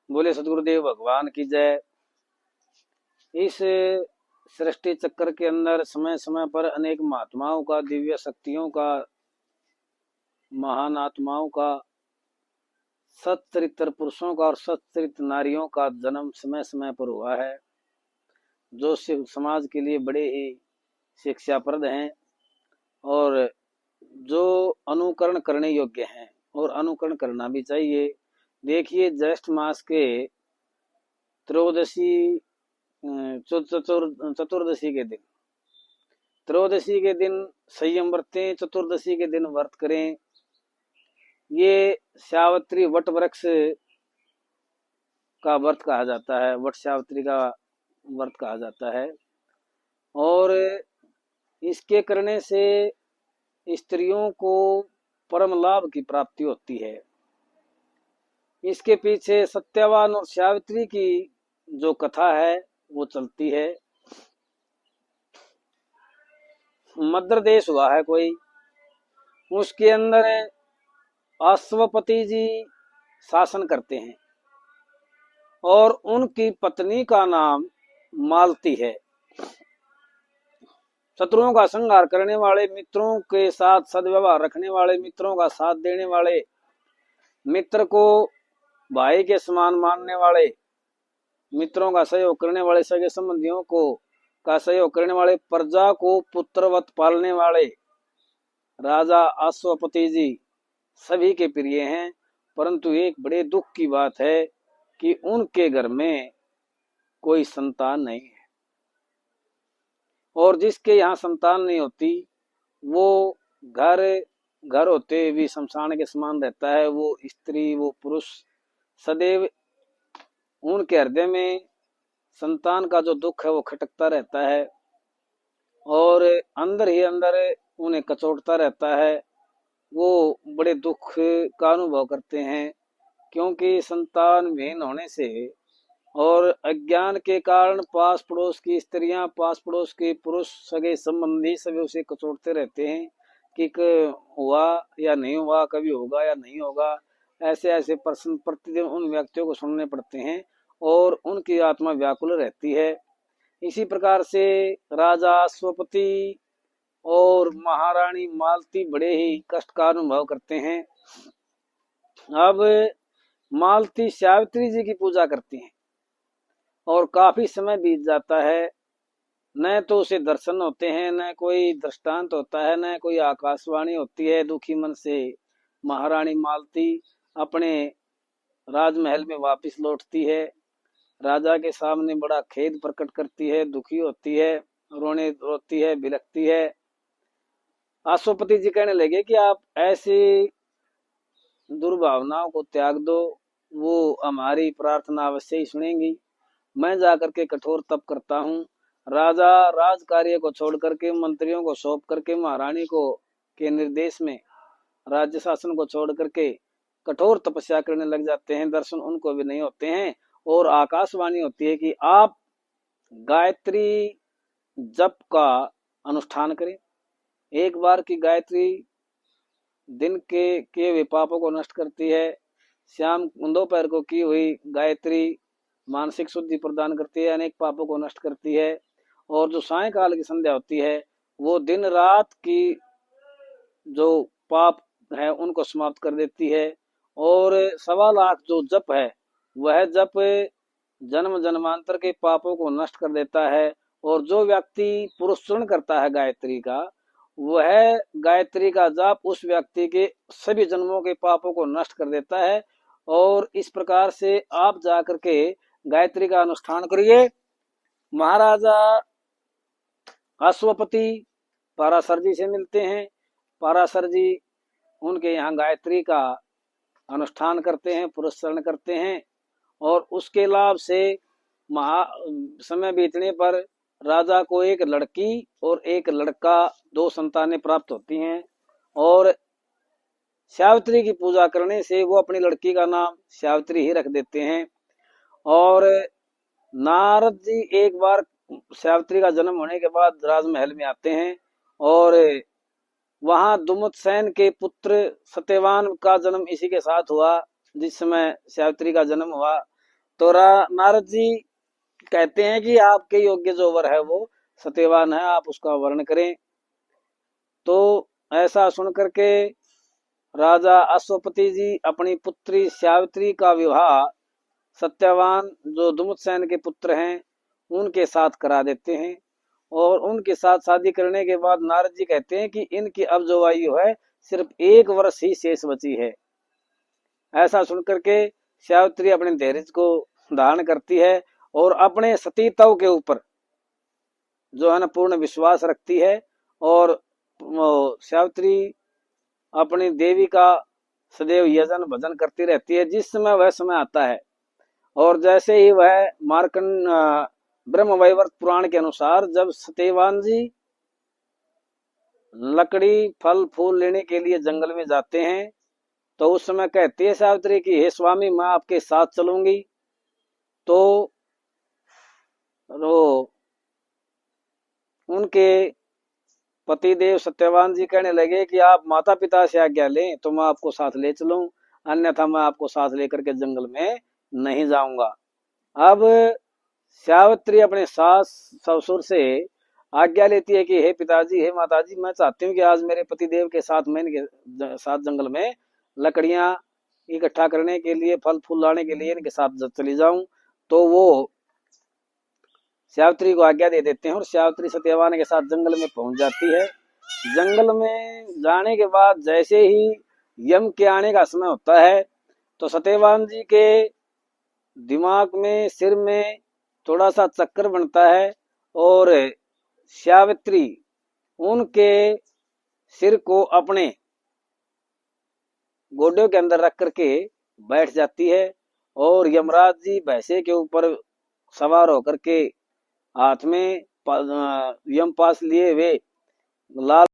बोले सदगुरुदेव भगवान की जय। इस सृष्टि चक्र के अंदर समय समय पर अनेक महात्माओं का, दिव्य शक्तियों का, महान आत्माओं का, सच्चरित्र पुरुषों का और सच्चरित्र नारियों का जन्म समय समय पर हुआ है, जो समाज के लिए बड़े ही शिक्षाप्रद हैं और जो अनुकरण करने योग्य हैं और अनुकरण करना भी चाहिए। देखिए, ज्येष्ठ मास के त्रयोदशी चतुर्दशी के दिन, त्रयोदशी के दिन संयम बरतें, चतुर्दशी के दिन व्रत करें। ये सावित्री वट वृक्ष का व्रत कहा जाता है, वट सावित्री का व्रत कहा जाता है। और इसके करने से स्त्रियों को परम लाभ की प्राप्ति होती है। इसके पीछे सत्यवान और सावित्री की जो कथा है वो चलती है। मद्र देश हुआ है कोई, उसके अंदर अश्वपति जी शासन करते हैं और उनकी पत्नी का नाम मालती है। शत्रुओं का संहार करने वाले, मित्रों के साथ सद्व्यवहार रखने वाले, मित्रों का साथ देने वाले, मित्र को भाई के समान मानने वाले, मित्रों का सहयोग करने वाले, सगे संबंधियों को का सहयोग करने वाले, प्रजा को पुत्रवत पालने वाले राजा अश्वपति जी सभी के प्रिय हैं। परंतु एक बड़े दुख की बात है कि उनके घर में कोई संतान नहीं है, और जिसके यहाँ संतान नहीं होती वो घर घर होते भी शमशान के समान रहता है। वो स्त्री, वो पुरुष सदैव उनके हृदय में संतान का जो दुख है वो खटकता रहता है और अंदर ही अंदर उन्हें कचोटता रहता है। वो बड़े दुख का अनुभव करते हैं, क्योंकि संतान विहीन होने से और अज्ञान के कारण पास पड़ोस की स्त्रियां, पास पड़ोस के पुरुष, सगे संबंधी सभी उसे कचोटते रहते हैं कि हुआ या नहीं हुआ, कभी होगा या नहीं होगा। ऐसे ऐसे प्रश्न प्रतिदिन उन व्यक्तियों को सुनने पड़ते हैं और उनकी आत्मा व्याकुल रहती है। इसी प्रकार से राजा अश्वपति और महारानी मालती बड़े ही कष्ट का अनुभव करते हैं। अब मालती सावित्री जी की पूजा करती हैं और काफी समय बीत जाता है, न तो उसे दर्शन होते हैं, न कोई दृष्टांत होता है, न कोई आकाशवाणी होती है। दुखी मन से महारानी मालती अपने राजमहल में वापस लौटती है, राजा के सामने बड़ा खेद प्रकट करती है, दुखी होती है, रोती है, बिलखती है। अश्वपति जी कहने लगे कि आप ऐसी दुर्भावनाओं को त्याग दो, वो हमारी प्रार्थना अवश्य ही सुनेंगी। मैं जाकर के कठोर तप करता हूँ। राजा राज कार्य को छोड़ करके, मंत्रियों को सौंप करके, महारानी को के निर्देश में राज्य शासन को छोड़ करके कठोर तपस्या करने लग जाते हैं। दर्शन उनको भी नहीं होते हैं और आकाशवाणी होती है कि आप गायत्री जप का अनुष्ठान करें। एक बार की गायत्री दिन के वे पापों को नष्ट करती है। शाम दोपहर को की हुई गायत्री मानसिक शुद्धि प्रदान करती है, अनेक पापों को नष्ट करती है। और जो सायंकाल की संध्या होती है वो दिन रात की जो पाप है उनको समाप्त कर देती है। और 1.25 लाख जो जप है वह जप जन्म जन्मांतर के पापों को नष्ट कर देता है। और जो व्यक्ति पुरस्चरण करता है गायत्री का, वह गायत्री का जाप उस व्यक्ति के सभी जन्मों के पापों को नष्ट कर देता है। और इस प्रकार से आप जाकर के गायत्री का अनुष्ठान करिए। महाराजा अश्वपति पाराशर जी से मिलते हैं। पाराशर जी उनके यहाँ गायत्री का अनुष्ठान करते हैं, पुरस्चरण करते हैं और उसके लाभ से समय बीतने पर राजा को एक लड़की और एक लड़का, 2 संतानें प्राप्त होती हैं। और सावित्री की पूजा करने से वो अपनी लड़की का नाम सावित्री ही रख देते हैं। और नारद जी एक बार सावित्री का जन्म होने के बाद राजमहल में आते हैं और वहां दुमुत्सेन के पुत्र सत्यवान का जन्म इसी के साथ हुआ जिस समय सावित्री का जन्म हुआ। तो नारद जी कहते हैं कि आपके योग्य जो वर है वो सत्यवान है, आप उसका वर्ण करें। तो ऐसा सुन करके राजा अश्वपति जी अपनी पुत्री सावित्री का विवाह सत्यवान जो दुमुत्सेन के पुत्र हैं उनके साथ करा देते हैं। और उनके साथ शादी करने के बाद नारद जी कहते हैं कि इनकी अब जो आयु है सिर्फ 1 वर्ष ही शेष बची है। ऐसा सुनकर के सावित्री अपने धैर्य को धारण करती है और अपने सतीत्व के ऊपर जो है ना पूर्ण विश्वास रखती है। और सावित्री अपनी देवी का सदैव यजन भजन करती रहती है। जिस समय वह समय आता है और जैसे ही वह मार्कंड ब्रह्म वैवर्त पुराण के अनुसार जब सत्यवान जी लकड़ी फल फूल लेने के लिए जंगल में जाते हैं तो उस समय कहती है सावित्री की हे स्वामी मैं आपके साथ चलूंगी। तो उनके पतिदेव सत्यवान जी कहने लगे कि आप माता पिता से आज्ञा लें तो मैं आपको साथ ले चलूं, अन्यथा मैं आपको साथ लेकर के जंगल में नहीं जाऊंगा। अब सावित्री अपने सास ससुर से आज्ञा लेती है कि हे पिताजी हे माताजी मैं चाहती हूँ कि आज मेरे पतिदेव के साथ मैं इनके साथ जंगल में लकड़ियां इकट्ठा करने के लिए फल फूल लाने के लिए इनके साथ चली जाऊं। तो वो सावित्री को आज्ञा दे देते हैं और सावित्री सत्यवान के साथ जंगल में पहुंच जाती है। जंगल में जाने के बाद जैसे ही यम के आने का समय होता है तो सत्यवान जी के दिमाग में सिर में थोड़ा सा चक्कर बनता है और सावित्री उनके सिर को अपने गोडों के अंदर रख करके बैठ जाती है। और यमराज जी भैंसे के ऊपर सवार होकर के हाथ में यम पास लिए हुए लाल